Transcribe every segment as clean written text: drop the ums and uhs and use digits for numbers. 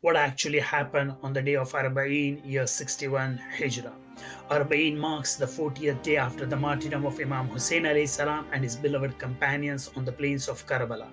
What actually happened on the day of Arbaeen, year 61 Hijra. Arbaeen marks the 40th day after the martyrdom of Imam Husyan alayhi salam and his beloved companions on the plains of Karbala.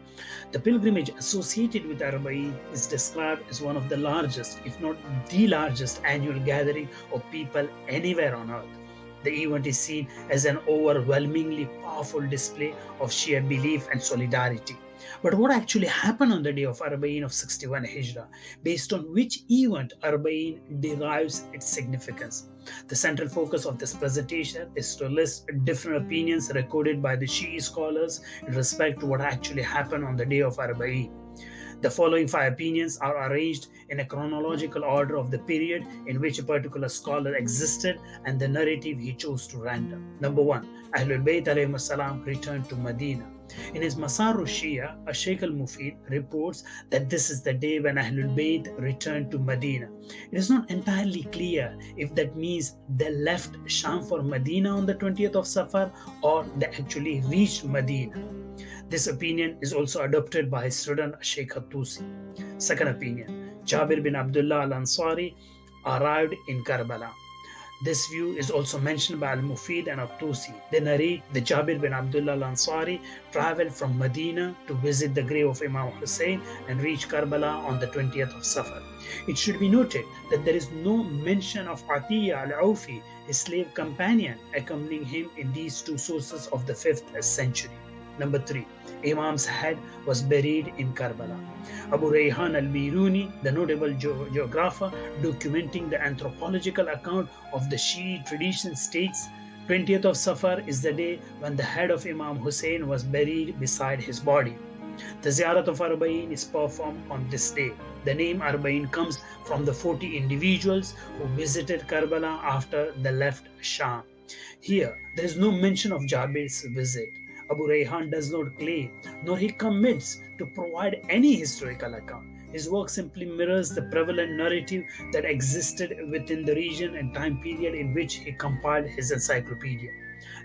The pilgrimage associated with Arbaeen is described as one of the largest, if not the largest, annual gathering of people anywhere on earth. The event is seen as an overwhelmingly powerful display of Shia belief and solidarity. But what actually happened on the day of Arbaeen of 61 Hijra, based on which event Arbaeen derives its significance? The central focus of this presentation is to list different opinions recorded by the Shi'i scholars in respect to what actually happened on the day of Arbaeen. The following five opinions are arranged in a chronological order of the period in which a particular scholar existed and the narrative he chose to render. Number one, Ahlul-Bayt alayhim salam returned to Medina. In his Masar Shia, Shaykh al-Mufid reports that this is the day when Ahlul Bayt returned to Medina. It is not entirely clear if that means they left Sham for Medina on the 20th of Safar or they actually reached Medina. This opinion is also adopted by his student Sheikh Tusi. Second opinion, Jābir bin Abdullah al-Anṣārī arrived in Karbala. This view is also mentioned by Al-Mufid and Al-Tusi. They narrate that Jābir bin Abdullah al-Anṣārī traveled from Medina to visit the grave of Imam Husyan and reached Karbala on the 20th of Safar. It should be noted that there is no mention of ʿAṭiyya al-Awfi, his slave companion, accompanying him in these two sources of the 5th century. Number 3. Imam's head was buried in Karbala. Abu Rayhan al-Biruni, the notable geographer documenting the anthropological account of the Shi'i tradition, states 20th of Safar is the day when the head of Imam Hussein was buried beside his body. The Ziyarat of Arbaeen is performed on this day. The name Arbaeen comes from the 40 individuals who visited Karbala after they left Sham. Here, there is no mention of Jābir's visit. Abu Rayhan does not claim, nor he commits to provide any historical account. His work simply mirrors the prevalent narrative that existed within the region and time period in which he compiled his encyclopedia.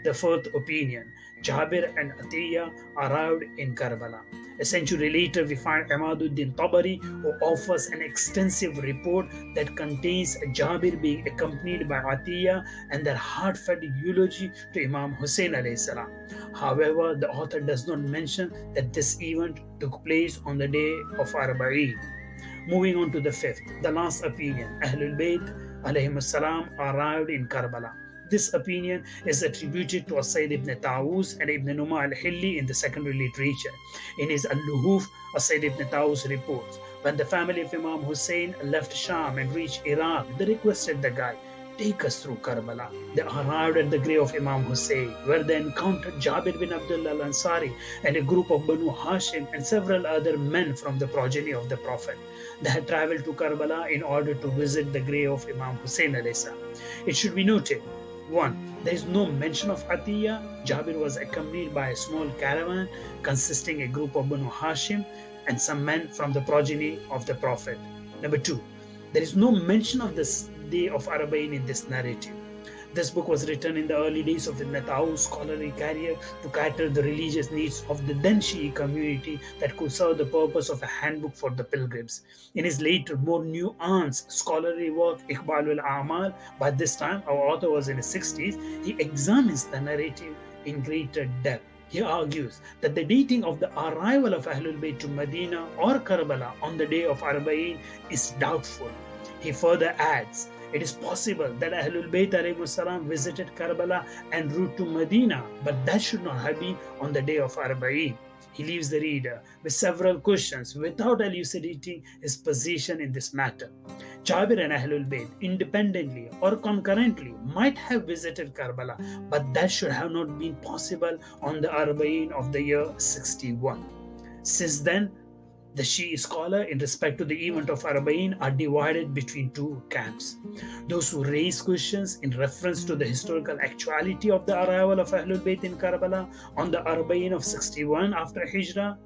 The fourth opinion, Jābir and ʿAṭiyya arrived in Karbala. A century later, we find Imaduddin Tabari, who offers an extensive report that contains Jābir being accompanied by ʿAṭiyya and their heartfelt eulogy to Imam Hussein alayhi salam. However, the author does not mention that this event took place on the day of Arbaeen. Moving on to the fifth, the last opinion, Ahlul Bayt alayhim salam arrived in Karbala. This opinion is attributed to Sayyid ibn Tawus and Ibn Numa al-Hilli in the secondary literature. In his Al-Luhuf, Sayyid ibn Tawus reports, when the family of Imam Hussein left Sham and reached Iraq, they requested the guide, take us through Karbala. They arrived at the grave of Imam Hussein, where they encountered Jābir bin Abdullah al-Anṣārī and a group of Banu Hashim and several other men from the progeny of the Prophet. They had traveled to Karbala in order to visit the grave of Imam Hussein alayhi salam. It should be noted, 1. There is no mention of ʿAṭiyya. Jābir was accompanied by a small caravan consisting a group of Banu Hashim and some men from the progeny of the Prophet. Number 2. There is no mention of this day of Arbaeen in this narrative. This book was written in the early days of Ibn Tawus' scholarly career to cater the religious needs of the then Shi'i community that could serve the purpose of a handbook for the pilgrims. In his later, more nuanced scholarly work, Iqbālul A'māl, by this time our author was in his 60s, he examines the narrative in greater depth. He argues that the dating of the arrival of Ahlul Bayt to Medina or Karbala on the day of Arbaeen is doubtful. He further adds, it is possible that Ahlul Bayt ﷺ visited Karbala en route to Medina, but that should not have been on the day of Arbaeen. He leaves the reader with several questions without elucidating his position in this matter. Jābir and Ahlul Bayt, independently or concurrently, might have visited Karbala, but that should have not been possible on the Arbaeen of the year 61. Since then, the Shi'i scholar in respect to the event of Arbaeen are divided between two camps. Those who raise questions in reference to the historical actuality of the arrival of Ahlul Bayt in Karbala on the Arbaeen of 61 after Hijra,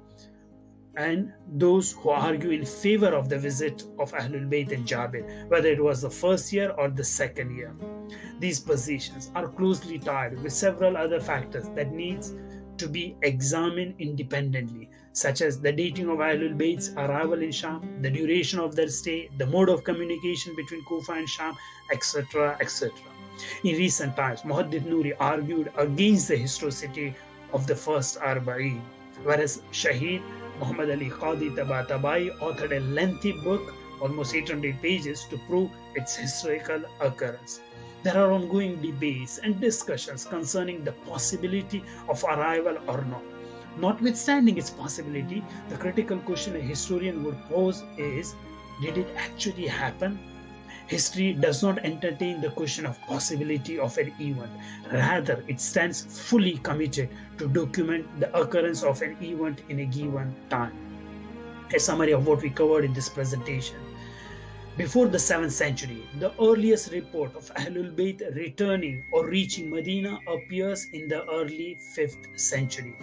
and those who argue in favor of the visit of Ahlul Bayt and Jābir, whether it was the first year or the second year. These positions are closely tied with several other factors that needs to be examined independently, such as the dating of Ahlul-Bayt's arrival in Sham, the duration of their stay, the mode of communication between Kufa and Sham, etc. etc. In recent times, Muhaddith Nuri argued against the historicity of the first Arbaeen, whereas Shaheed Muhammad Ali Qadi Tabatabai authored a lengthy book, almost 800 pages, to prove its historical occurrence. There are ongoing debates and discussions concerning the possibility of arrival or not. Notwithstanding its possibility, the critical question a historian would pose is, did it actually happen? History does not entertain the question of possibility of an event. Rather, it stands fully committed to document the occurrence of an event in a given time. A summary of what we covered in this presentation. Before the 7th century, the earliest report of Ahlul-Bayt returning or reaching Medina appears in the early 5th century.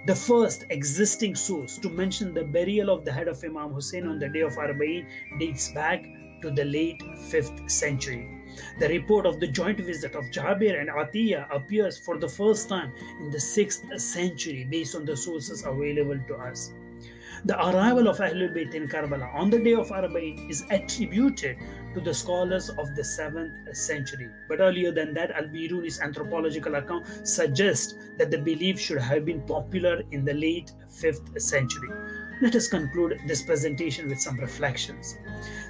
The first existing source to mention the burial of the head of Imam Husyan on the day of Arbaeen dates back to the late 5th century. The report of the joint visit of Jābir and ʿAṭiyya appears for the first time in the 6th century based on the sources available to us. The arrival of Ahlul-Bayt in Karbala on the day of Arbaeen is attributed to the scholars of the 7th century. But earlier than that, al-Biruni's anthropological account suggests that the belief should have been popular in the late 5th century. Let us conclude this presentation with some reflections.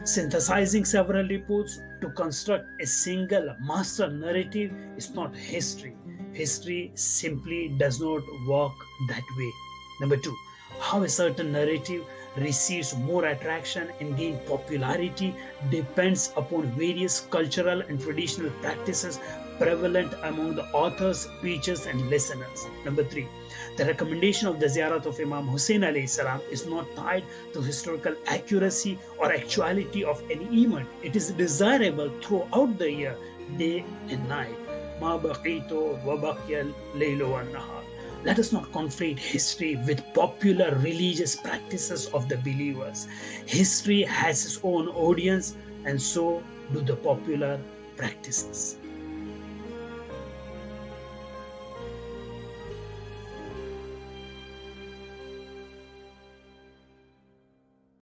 Synthesizing several reports to construct a single master narrative is not history. History simply does not work that way. Number 2. How a certain narrative receives more attraction and gains popularity depends upon various cultural and traditional practices prevalent among the authors, preachers, and listeners. Number 3. The recommendation of the ziyarat of Imam Husyan alayhi salam is not tied to historical accuracy or actuality of any event. It is desirable throughout the year, day and night. Ma baqitu wa baqiya al-laylu wan-nahar. Let us not conflate history with popular religious practices of the believers. History has its own audience, and so do the popular practices.